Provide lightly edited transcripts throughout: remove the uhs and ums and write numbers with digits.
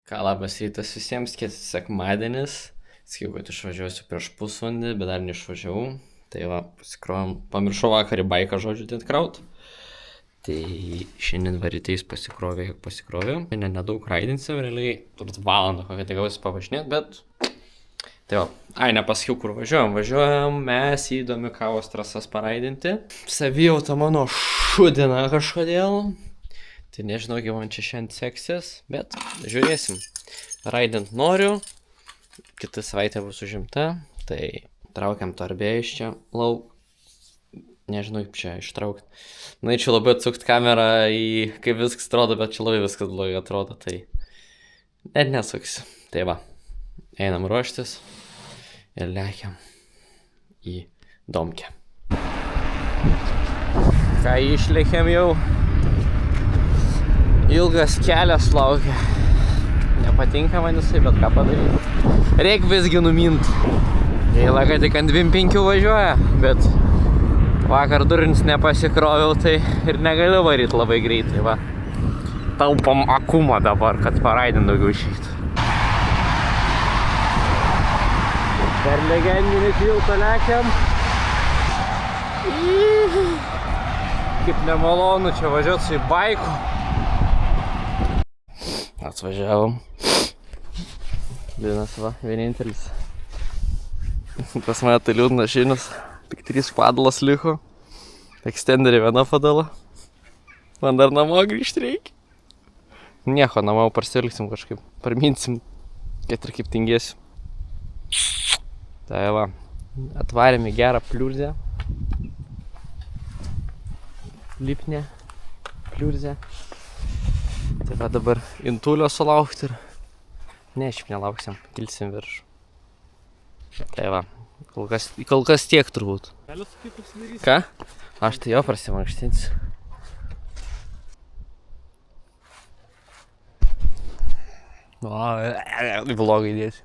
Ką labas rytas visiems, sekmadienis. Sakiau, kad išvažiuosiu prieš pusvalandį, bet dar neišvažiavau. Tai va, pasikrovėm, pamiršau vakarį baiką žodžiu atkraut. Tai šiandien varytais pasikrovė, kiek pasikrovė. Šiandien nedaug raidinsim, realiai turbūt valandą kokią tik gausi pavažinėti, bet... Tai va, nepasakiau, kur važiuojam. Važiuojam mes į Domikavos trasas paraidinti. Savijauta mano šudina kažkodėl. Tai nežinau, kaip man čia šiandien seksis, bet žiūrėsim. Raidint noriu, kitą savaitę bus užimta, tai traukiam torbėją iš čia lauk. Nežinau, kaip čia ištraukti. Norėčiau labai atsukti kamerą į kaip viskas atrodo, bet čia labai viskas blogai atrodo, tai net nesuksiu. Tai va, einam ruoštis ir lekiam į Domkę. Ką išlėkėm jau? Ilgas kelias laukia. Nepatinka man jisai, bet ką padaryti. Reik visgi numint. Gaila, kad tik ant 25 važiuoja, bet vakar durins nepasikroviau, tai ir negaliu varyti labai greitai, va. Taupom akumą dabar, kad paraidint daugiau išeitų. Per legendinį tiltą lekiam. Kaip nemalonu čia važiuoti su baiku. Atvažiavom. Liūdnas va, vienintelis. Pas mane tai liūdnas šiandien. Tik 3 padalas liko. Extenderį viena padala. Man dar namo grįžti reikia. Nieko, namo parsiliksim kažkaip. Parminsim, kad ir kaip tingėsiu. Tai va, atvarėm į gerą pliurzę. Lipnę pliurzę. Tai va dabar intulio sulaukti ir... Ne, šiaip nelauksim, kilsim virš. Tai va, kol kas tiek turbūt. Ką? Aš tai jo prasimankštinsiu. Vlogą įdėsiu.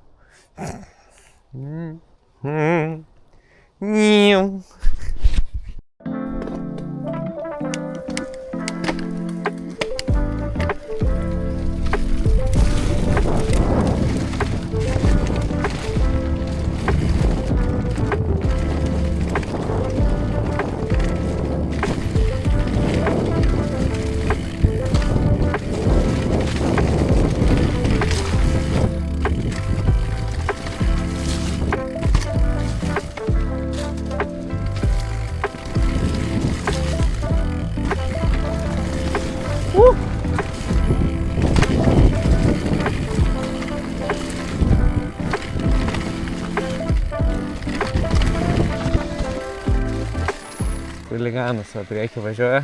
Huliganas va priekį važiuoja.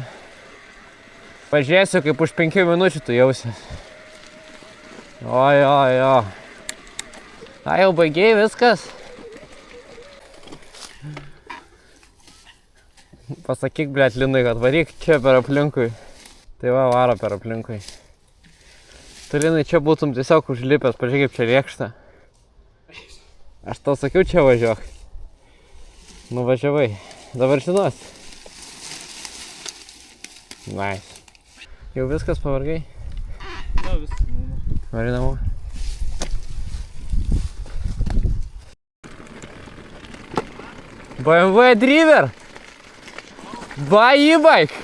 Pažiūrėsiu, kaip už 5 minučių tu jausies. Jo. Jau baigėjai viskas? Pasakyk, blet, Linai, kad varyk čia per aplinkui. Tai va, varo per aplinkui. Tu, Linai, čia būtum tiesiog užlipęs, pažiūrėk, kaip čia rėkšta. Aš tau sakiau, čia važiuok. Nuvažiavai. Dabar žinosi. Nice. Jau viskas pavargai? Na, viskas. Vari namo? BMW driver! Buy e-bike!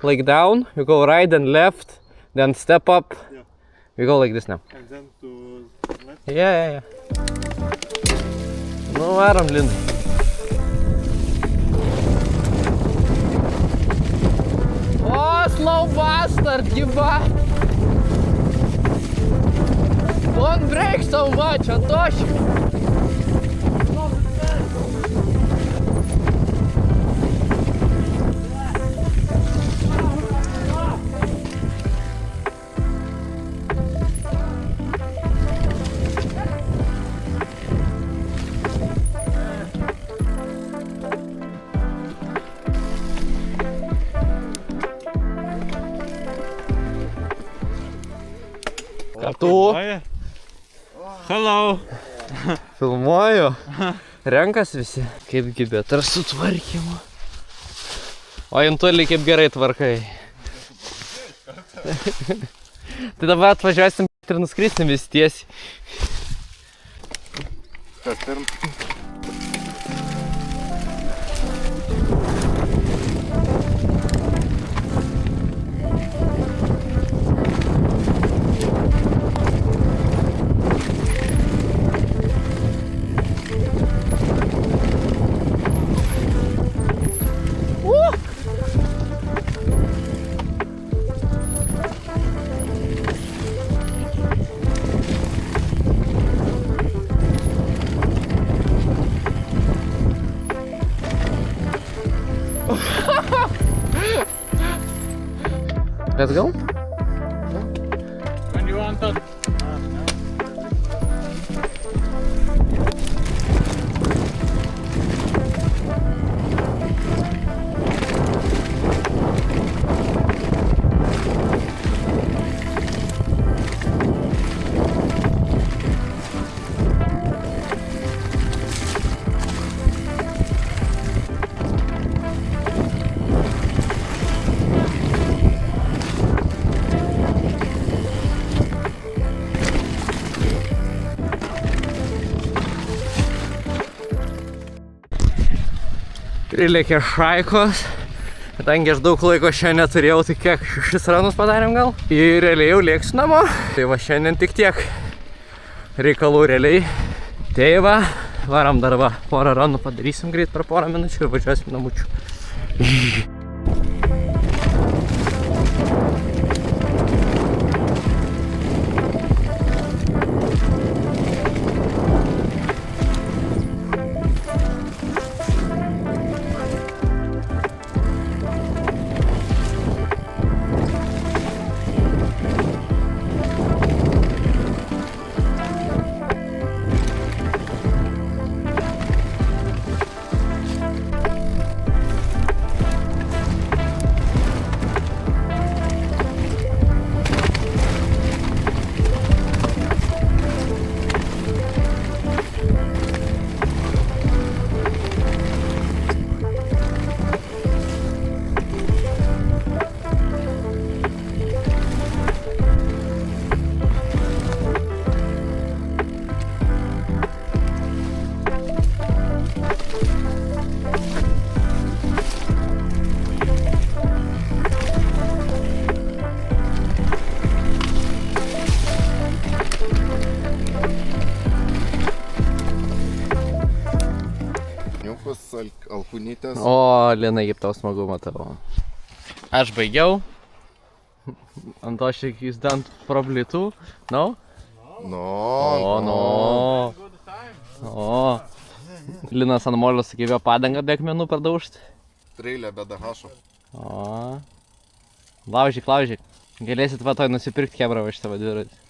Like down, you go right and left, then step up. Yeah. We go like this now. And then to left? Yeah. Nu, varom, Linai. Slow bastard, giba! Don't brake so much, Atosh! Tu? Hello! Filmuoju. Renkas visi. Kaip gibėt, ar sutvarkymu. O Intulį kaip gerai tvarkai. Tai dabar atvažiuosim kad ir nuskrisim vis tiesiai. Kas pirm? Let's go. When you want that? Prilėkė šaikos, kadangi aš daug laiko šiandien neturėjau, tai kiek 6 ranus padarėm gal. Ir realiai jau lėksiu namo. Tai va šiandien tik tiek reikalų realiai. Tai va, varam dar va, porą ranų padarysim greit per porą minučių ir važiuosim namučių. Alkūnytės. O, Lina, kaip tau smagu matau. Aš baigiau. Antošik, he's done probably too. No? No. O. Linas ant molio sugebėjo padangą be akmenų pardaužti. Treilė be dahašo. O. Laužyk. Galėsit va toj nusipirkti kebrą va šitą dviratį.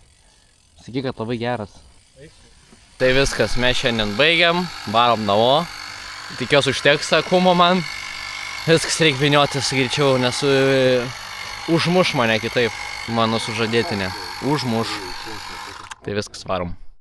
Sakyk, kad labai geras. Tai viskas, mes šiandien baigiam, varom namo. Tikiuosi užteks akumo man. Viskas reikia vyniotis greičiau, nes užmuš mane kitaip. Mano sužadėtinė. Užmuš. Tai viskas varom.